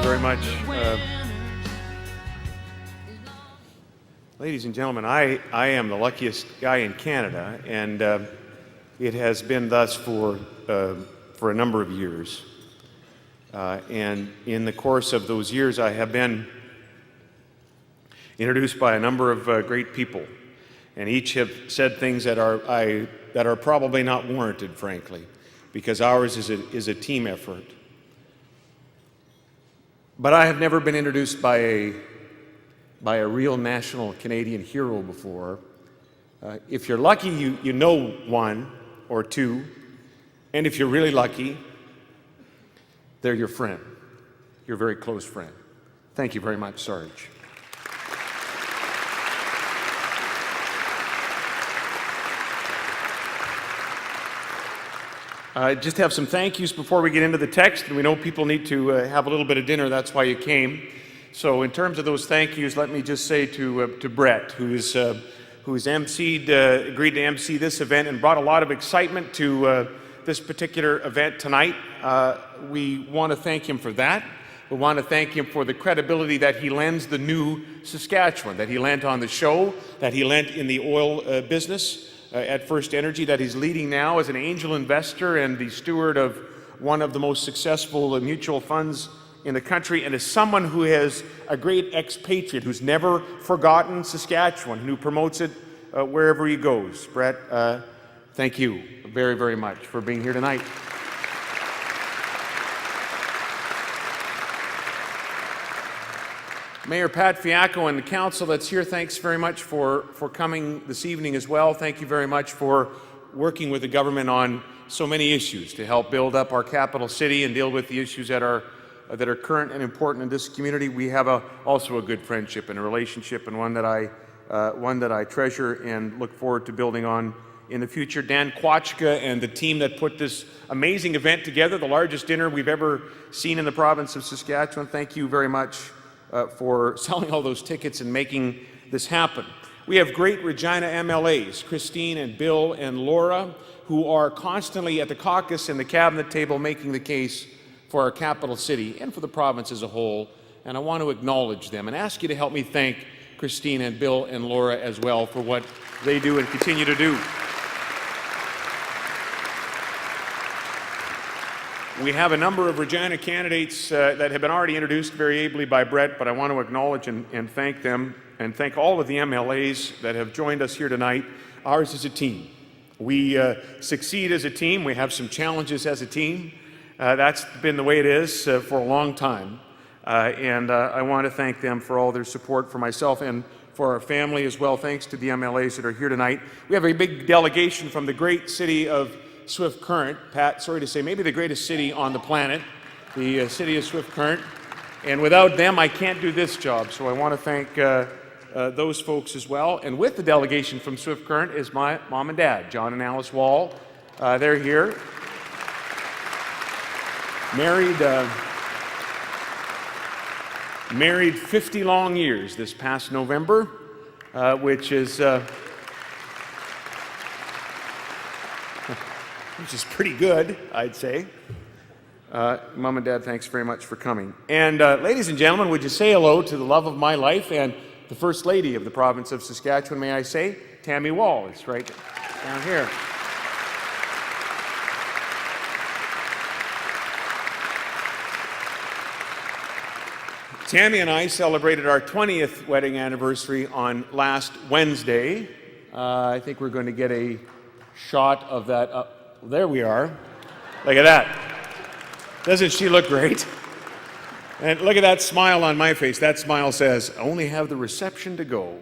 very much. Ladies and gentlemen, I am the luckiest guy in Canada, and it has been thus for a number of years. And in the course of those years, I have been introduced by a number of great people, and each have said things that are probably not warranted, frankly, because ours is a team effort. But I have never been introduced by a real national Canadian hero before. If you're lucky, you know one or two, and if you're really lucky, they're your friend, your very close friend. Thank you very much, Sarge. Just have some thank yous before we get into the text, and we know people need to have a little bit of dinner. That's why you came. So in terms of those thank yous, let me just say to Brett, who's agreed to MC this event and brought a lot of excitement to this particular event tonight. We want to thank him for that. We want to thank him for the credibility that he lends the new Saskatchewan, that he lent on the show, that he lent in the oil business at First Energy, that he's leading now as an angel investor and the steward of one of the most successful mutual funds in the country, and as someone who is a great expatriate who's never forgotten Saskatchewan, who promotes it wherever he goes. Brett, thank you very, very much for being here tonight. Mayor Pat Fiacco and the council that's here, thanks very much for coming this evening as well. Thank you very much for working with the government on so many issues to help build up our capital city and deal with the issues that are current and important in this community. We have also a good friendship and a relationship, and one that I treasure and look forward to building on in the future. Dan Kwachka and the team that put this amazing event together, the largest dinner we've ever seen in the province of Saskatchewan. Thank you very much for selling all those tickets and making this happen. We have great Regina MLAs, Christine and Bill and Laura, who are constantly at the caucus and the cabinet table making the case for our capital city and for the province as a whole. And I want to acknowledge them and ask you to help me thank Christine and Bill and Laura as well for what they do and continue to do. We have a number of Regina candidates that have been already introduced very ably by Brett, but I want to acknowledge and thank them and thank all of the MLAs that have joined us here tonight. Ours is a team. We succeed as a team. We have some challenges as a team. That's been the way it is for a long time. And I want to thank them for all their support for myself and for our family as well. Thanks to the MLAs that are here tonight. We have a big delegation from the great city of Swift Current. Pat, sorry to say, maybe the greatest city on the planet, the city of Swift Current. And without them, I can't do this job. So I want to thank those folks as well. And with the delegation from Swift Current is my mom and dad, John and Alice Wall. They're here. Married 50 long years this past November, which is pretty good, I'd say. Mom and Dad, thanks very much for coming. And ladies and gentlemen, would you say hello to the love of my life and the First Lady of the province of Saskatchewan, may I say? Tammy Wall is right down here. Tammy and I celebrated our 20th wedding anniversary on last Wednesday. I think we're going to get a shot of that. There we are. Look at that. Doesn't she look great? And look at that smile on my face. That smile says, "Only have the reception to go."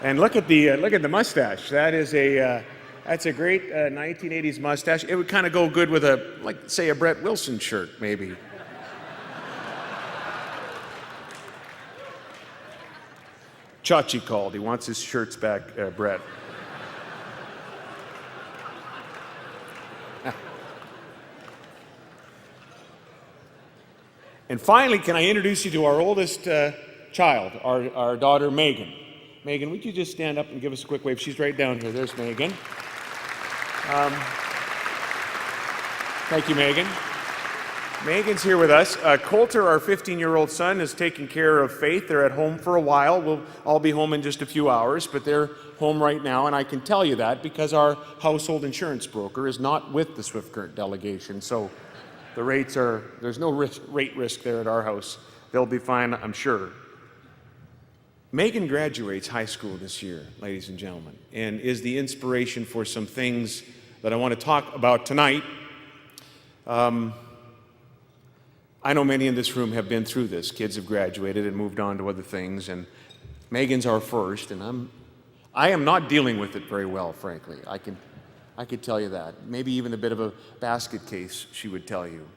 And look at the mustache. That's a great 1980s mustache. It would kind of go good with say a Brett Wilson shirt, maybe. Chachi called. He wants his shirts back, Brett. And finally, can I introduce you to our oldest child, our daughter, Megan. Megan, would you just stand up and give us a quick wave? She's right down here. There's Megan. Thank you, Megan. Megan's here with us. Coulter, our 15-year-old son, is taking care of Faith. They're at home for a while. We'll all be home in just a few hours, but they're home right now, and I can tell you that because our household insurance broker is not with the Swift Current delegation, so the rates are, there's no rate risk there at our house. They'll be fine, I'm sure. Megan graduates high school this year, ladies and gentlemen, and is the inspiration for some things that I want to talk about tonight. I know many in this room have been through this. Kids have graduated and moved on to other things, and Megan's our first, and I am not dealing with it very well, frankly. I could tell you that. Maybe even a bit of a basket case, she would tell you.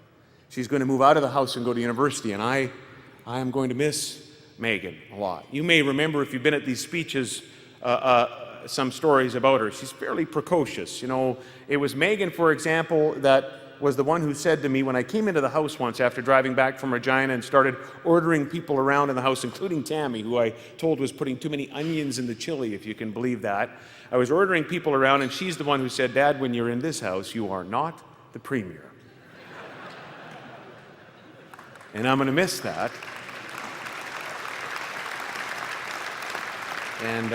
She's going to move out of the house and go to university, and I am going to miss Megan a lot. You may remember, if you've been at these speeches, some stories about her. She's fairly precocious. You know, it was Megan, for example, that was the one who said to me when I came into the house once after driving back from Regina and started ordering people around in the house, including Tammy, who I told was putting too many onions in the chili, if you can believe that. I was ordering people around, and she's the one who said, "Dad, when you're in this house, you are not the premier." And I'm going to miss that. And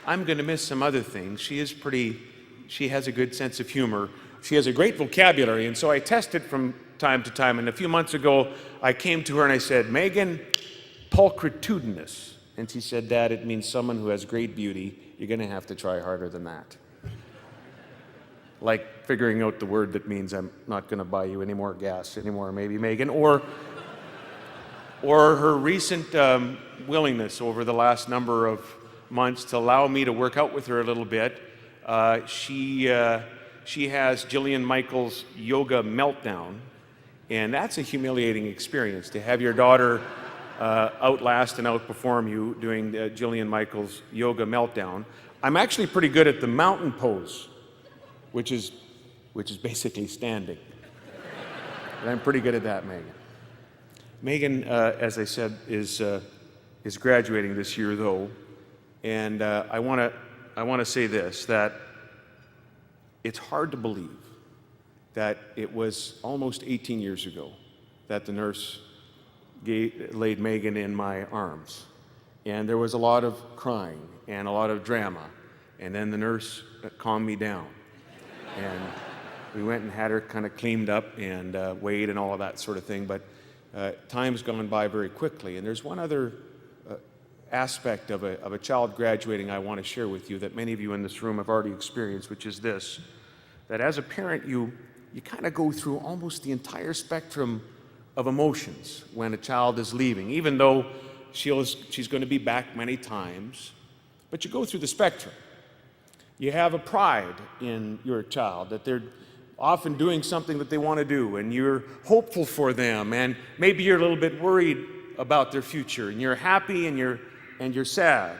I'm going to miss some other things. She has a good sense of humor. She has a great vocabulary, and so I test it from time to time. And a few months ago, I came to her and I said, "Megan, pulchritudinous." And she said, "Dad, it means someone who has great beauty. You're going to have to try harder than that." Like figuring out the word that means I'm not going to buy you any more gas anymore, maybe, Megan. Or her recent willingness over the last number of months to allow me to work out with her a little bit. She has Jillian Michaels' yoga meltdown, and that's a humiliating experience to have your daughter outlast and outperform you doing Jillian Michaels' yoga meltdown. I'm actually pretty good at the mountain pose, which is basically standing. And I'm pretty good at that, Megan. Megan, as I said, is graduating this year, though, and I want to say this, that it's hard to believe that it was almost 18 years ago that the nurse laid Megan in my arms. And there was a lot of crying and a lot of drama. And then the nurse calmed me down. And we went and had her kind of cleaned up and weighed and all of that sort of thing. But time's gone by very quickly. And there's one other aspect of a child graduating I want to share with you that many of you in this room have already experienced, which is this, that as a parent you kind of go through almost the entire spectrum of emotions when a child is leaving, even though she's going to be back many times, but you go through the spectrum. You have a pride in your child that they're often doing something that they want to do, and you're hopeful for them, and maybe you're a little bit worried about their future, and you're happy and you're sad.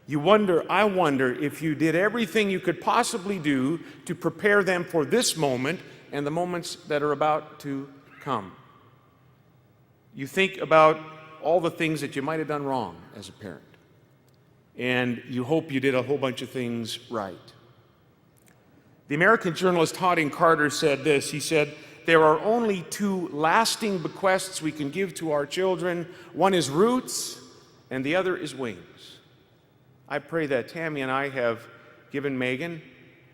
I wonder if you did everything you could possibly do to prepare them for this moment and the moments that are about to come. You think about all the things that you might have done wrong as a parent, and you hope you did a whole bunch of things right. The American journalist Harding Carter said this. He said, "There are only two lasting bequests we can give to our children. One is roots, and the other is wings." I pray that Tammy and I have given Megan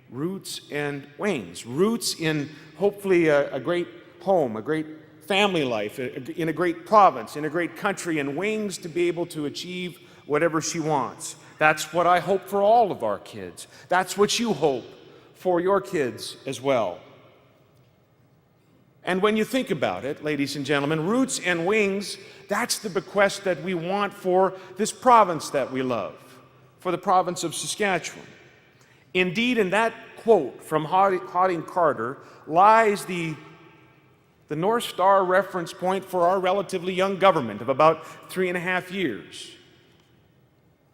roots and wings. Roots in hopefully a great home, a great family life, in a great province, in a great country, and wings to be able to achieve whatever she wants. That's what I hope for all of our kids. That's what you hope for your kids as well. And when you think about it, ladies and gentlemen, roots and wings, that's the bequest that we want for this province that we love, for the province of Saskatchewan. Indeed, in that quote from Harding Carter lies the North Star reference point for our relatively young government of about 3.5 years.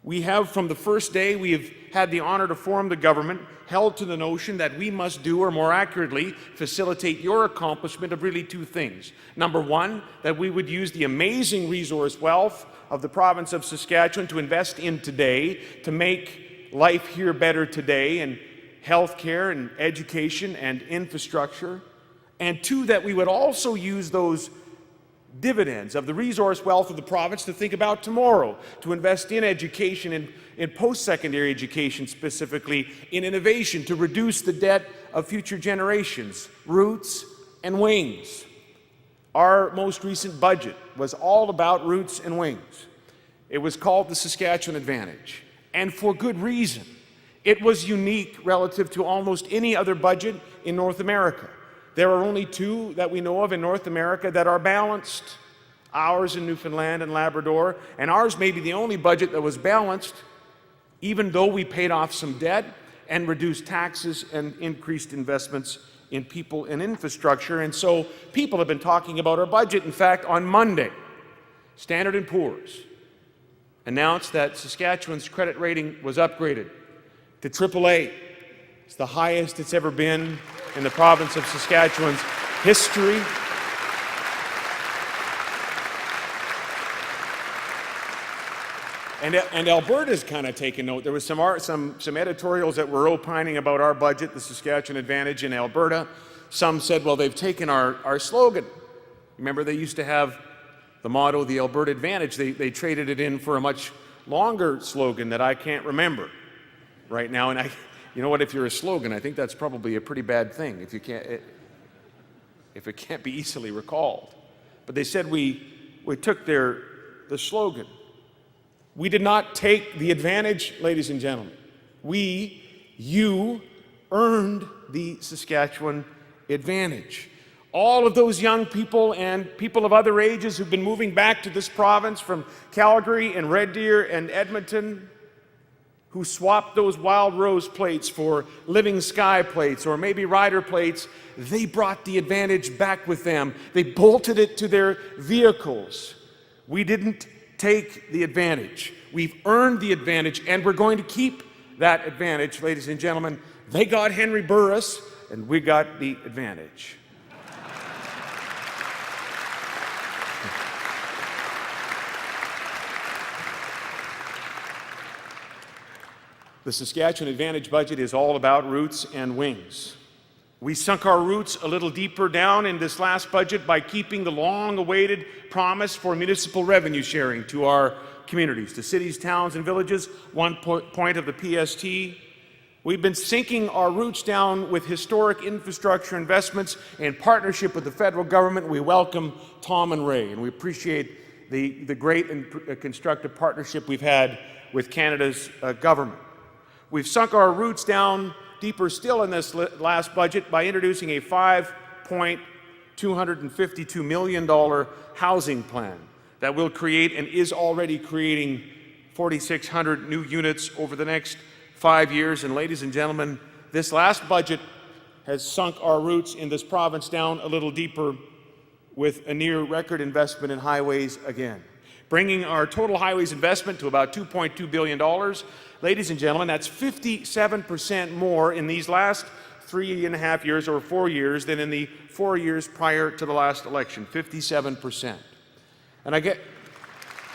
We have, from the first day we have had the honor to form the government, held to the notion that we must do, or more accurately, facilitate your accomplishment of really two things. Number one, that we would use the amazing resource wealth of the province of Saskatchewan to invest in today, to make life here better today, in health care and education and infrastructure. And two, that we would also use those dividends of the resource wealth of the province to think about tomorrow, to invest in education, in post-secondary education specifically, in innovation, to reduce the debt of future generations, roots and wings. Our most recent budget was all about roots and wings. It was called the Saskatchewan Advantage, and for good reason. It was unique relative to almost any other budget in North America. There are only two that we know of in North America that are balanced, ours in Newfoundland and Labrador, and ours may be the only budget that was balanced, even though we paid off some debt and reduced taxes and increased investments in people and infrastructure. And so people have been talking about our budget. In fact, on Monday, Standard & Poor's announced that Saskatchewan's credit rating was upgraded to AAA. It's the highest it's ever been in the province of Saskatchewan's history. And Alberta's kind of taken note. There was some editorials that were opining about our budget, the Saskatchewan Advantage in Alberta. Some said, well, they've taken our slogan. Remember, they used to have the motto, the Alberta Advantage. They traded it in for a much longer slogan that I can't remember right now. And you know what, if you're a slogan, I think that's probably a pretty bad thing if it can't be easily recalled. But they said we took the slogan. We did not take the advantage, ladies and gentlemen. You earned the Saskatchewan Advantage. All of those young people and people of other ages who've been moving back to this province from Calgary and Red Deer and Edmonton, who swapped those Wild Rose plates for Living Sky plates or maybe Rider plates, they brought the Advantage back with them. They bolted it to their vehicles. We didn't take the Advantage. We've earned the Advantage, and we're going to keep that Advantage, ladies and gentlemen. They got Henry Burris, and we got the Advantage. The Saskatchewan Advantage budget is all about roots and wings. We sunk our roots a little deeper down in this last budget by keeping the long-awaited promise for municipal revenue sharing to our communities, to cities, towns, and villages, 1 point of the PST. We've been sinking our roots down with historic infrastructure investments in partnership with the federal government. We welcome Tom and Ray, and we appreciate the great and constructive partnership we've had with Canada's government. We've sunk our roots down deeper still in this last budget by introducing a $5.252 million housing plan that will create and is already creating 4,600 new units over the next 5 years. And ladies and gentlemen, this last budget has sunk our roots in this province down a little deeper with a near record investment in highways again, bringing our total highways investment to about $2.2 billion. Ladies and gentlemen, that's 57% more in these last 3.5 years or 4 years than in the 4 years prior to the last election, 57%. And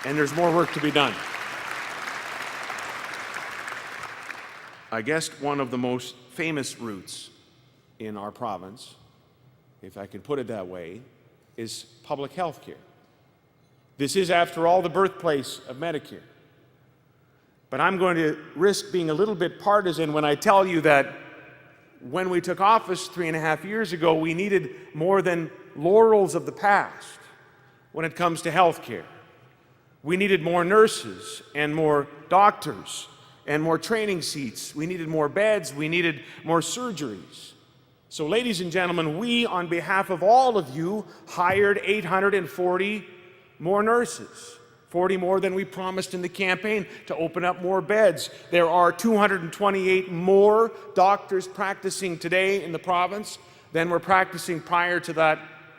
there's more work to be done. I guess one of the most famous routes in our province, if I can put it that way, is public health care. This is, after all, the birthplace of Medicare. But I'm going to risk being a little bit partisan when I tell you that when we took office 3.5 years ago, we needed more than laurels of the past when it comes to health care. We needed more nurses and more doctors and more training seats. We needed more beds. We needed more surgeries. So, ladies and gentlemen, we, on behalf of all of you, hired 840 more nurses. 40 more than we promised in the campaign to open up more beds. There are 228 more doctors practicing today in the province than were practicing prior to that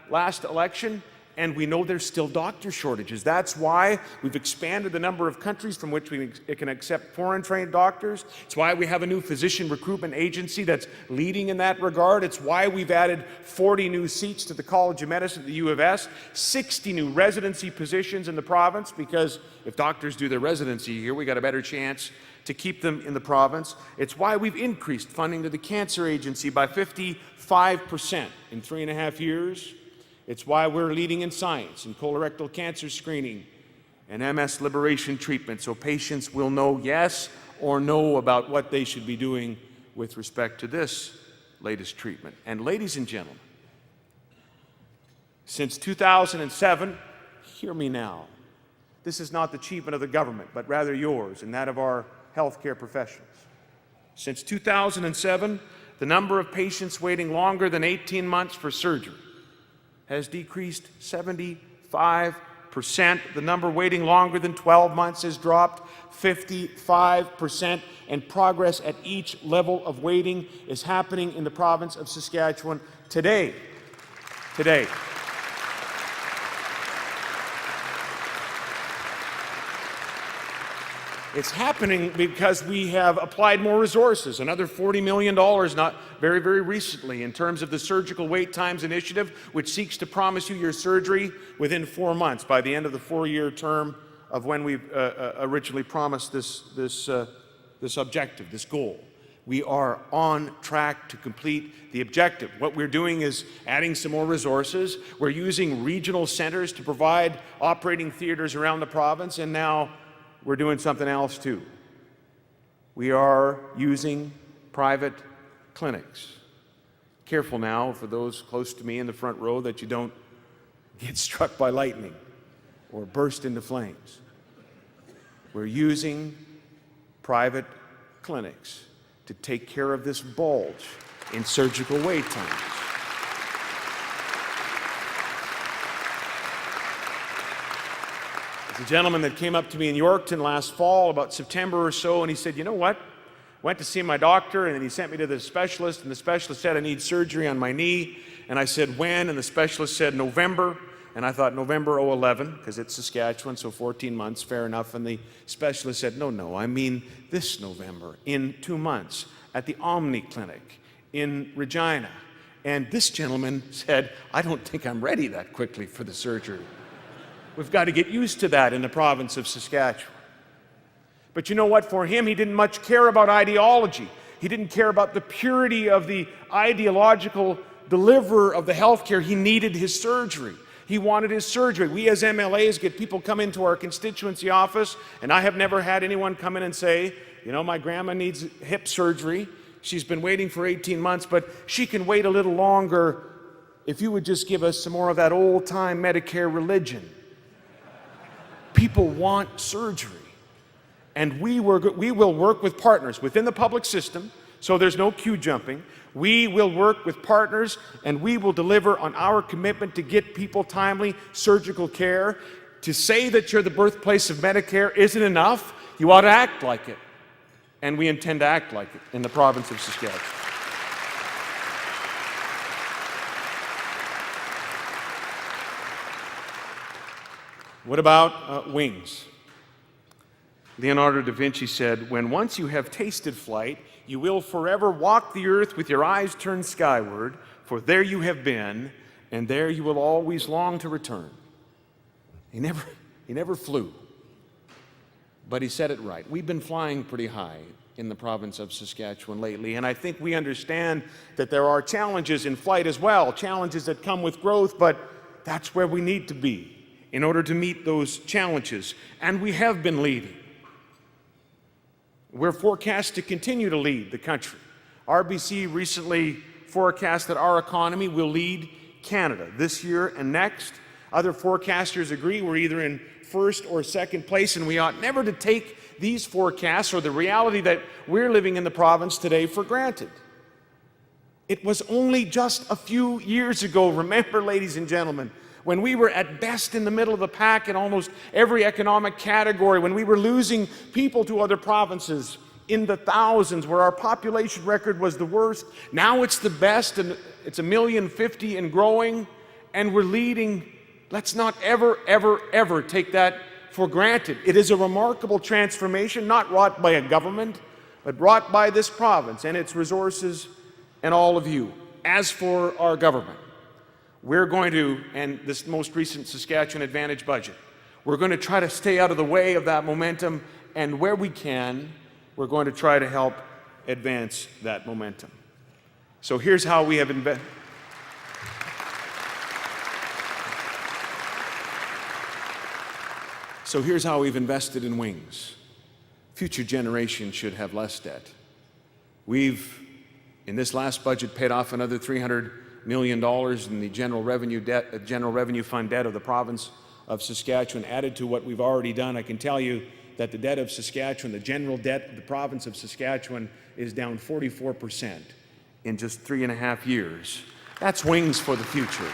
last election. And we know there's still doctor shortages. That's why we've expanded the number of countries from which we can accept foreign-trained doctors. It's why we have a new physician recruitment agency that's leading in that regard. It's why we've added 40 new seats to the College of Medicine at the U of S, 60 new residency positions in the province, because if doctors do their residency here, we got a better chance to keep them in the province. It's why we've increased funding to the Cancer Agency by 55% in 3.5 years. It's why we're leading in science in colorectal cancer screening and MS liberation treatment, so patients will know yes or no about what they should be doing with respect to this latest treatment. And ladies and gentlemen, since 2007, hear me now, this is not the achievement of the government, but rather yours and that of our healthcare professionals. Since 2007, the number of patients waiting longer than 18 months for surgery has decreased 75%. The number waiting longer than 12 months has dropped 55%, and progress at each level of waiting is happening in the province of Saskatchewan today. It's happening because we have applied more resources, another $40 million not very, very recently, in terms of the Surgical Wait Times Initiative, which seeks to promise you your surgery within 4 months by the end of the 4-year term of when we originally promised this objective, this goal. We are on track to complete the objective. What we're doing is adding some more resources. We're using regional centers to provide operating theaters around the province, and now we're doing something else too. We are using private clinics. Careful now, for those close to me in the front row, that you don't get struck by lightning or burst into flames. We're using private clinics to take care of this bulge in surgical wait times. There's a gentleman that came up to me in Yorkton last fall, about September or so, and he said, you know what? Went to see my doctor, and then he sent me to the specialist, and the specialist said I need surgery on my knee. And I said, when? And the specialist said, November. And I thought, November 2011, because it's Saskatchewan, so 14 months, fair enough. And the specialist said, no, I mean this November, in 2 months, at the Omni Clinic in Regina. And this gentleman said, I don't think I'm ready that quickly for the surgery. We've got to get used to that in the province of Saskatchewan. But you know what? For him, he didn't much care about ideology. He didn't care about the purity of the ideological deliverer of the healthcare. He needed his surgery. He wanted his surgery. We as MLAs get people come into our constituency office, and I have never had anyone come in and say, you know, my grandma needs hip surgery. She's been waiting for 18 months, but she can wait a little longer if you would just give us some more of that old-time Medicare religion. People want surgery. And we will work with partners within the public system, so there's no queue jumping. We will work with partners, and we will deliver on our commitment to get people timely surgical care. To say that you're the birthplace of Medicare isn't enough. You ought to act like it. And we intend to act like it in the province of Saskatchewan. What about wings? Leonardo da Vinci said, when once you have tasted flight, you will forever walk the earth with your eyes turned skyward, for there you have been, and there you will always long to return. He never flew, but he said it right. We've been flying pretty high in the province of Saskatchewan lately, and I think we understand that there are challenges in flight as well, challenges that come with growth, but that's where we need to be in order to meet those challenges, and we have been leading. We're forecast to continue to lead the country. RBC recently forecast that our economy will lead Canada this year and next. Other forecasters agree we're either in first or second place, and we ought never to take these forecasts or the reality that we're living in the province today for granted. It was only just a few years ago, remember, ladies and gentlemen, when we were at best in the middle of the pack in almost every economic category, when we were losing people to other provinces in the thousands, where our population record was the worst. Now it's the best, and it's 1,050,000 and growing, and we're leading. Let's not ever take that for granted. It is a remarkable transformation, not wrought by a government, but wrought by this province and its resources and all of you. As for our government, we're going to, and this most recent Saskatchewan Advantage budget, we're going to try to stay out of the way of that momentum, and where we can, we're going to try to help advance that momentum. So here's how we have invested. So here's how we've invested in wings. Future generations should have less debt. We've, in this last budget, paid off another $300 million in the general revenue fund debt of the province of Saskatchewan, added to what we've already done. I can tell you that the debt of Saskatchewan, the general debt of the province of Saskatchewan, is down 44% in just 3.5 years. That's wings for the future.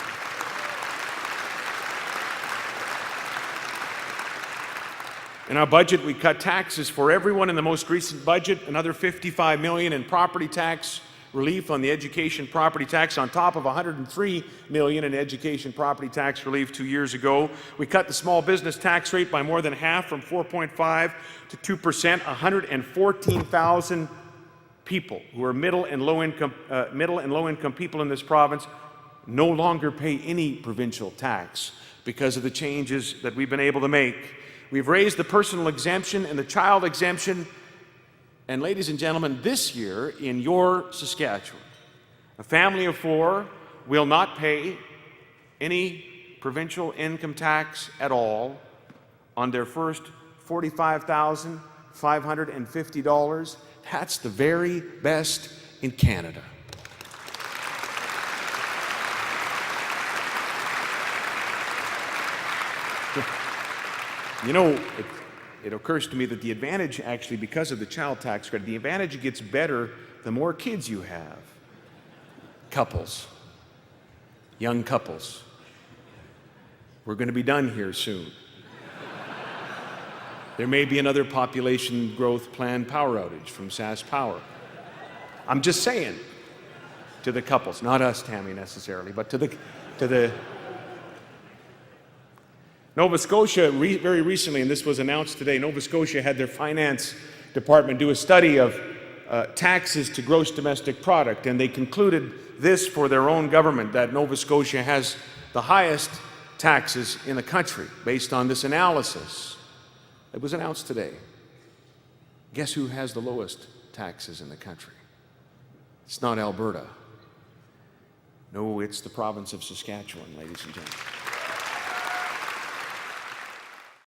In our budget, we cut taxes for everyone in the most recent budget, another $55 million in property tax relief on the education property tax, on top of $103 million in education property tax relief 2 years ago. We cut the small business tax rate by more than half, from 4.5% to 2%. 114,000 people who are middle and low income people in this province no longer pay any provincial tax because of the changes that we've been able to make. We've raised the personal exemption and the child exemption. And ladies and gentlemen, this year in your Saskatchewan, a family of 4 will not pay any provincial income tax at all on their first $45,550. That's the very best in Canada. You know, it occurs to me that the advantage, actually, because of the child tax credit, the advantage gets better the more kids you have. Couples, young couples. We're going to be done here soon. There may be another population growth plan power outage from SaskPower. I'm just saying to the couples, not us, Tammy, necessarily, but to the Nova Scotia, very recently, and this was announced today, Nova Scotia had their finance department do a study of taxes to gross domestic product, and they concluded this for their own government, that Nova Scotia has the highest taxes in the country based on this analysis. It was announced today. Guess who has the lowest taxes in the country? It's not Alberta. No, it's the province of Saskatchewan, ladies and gentlemen.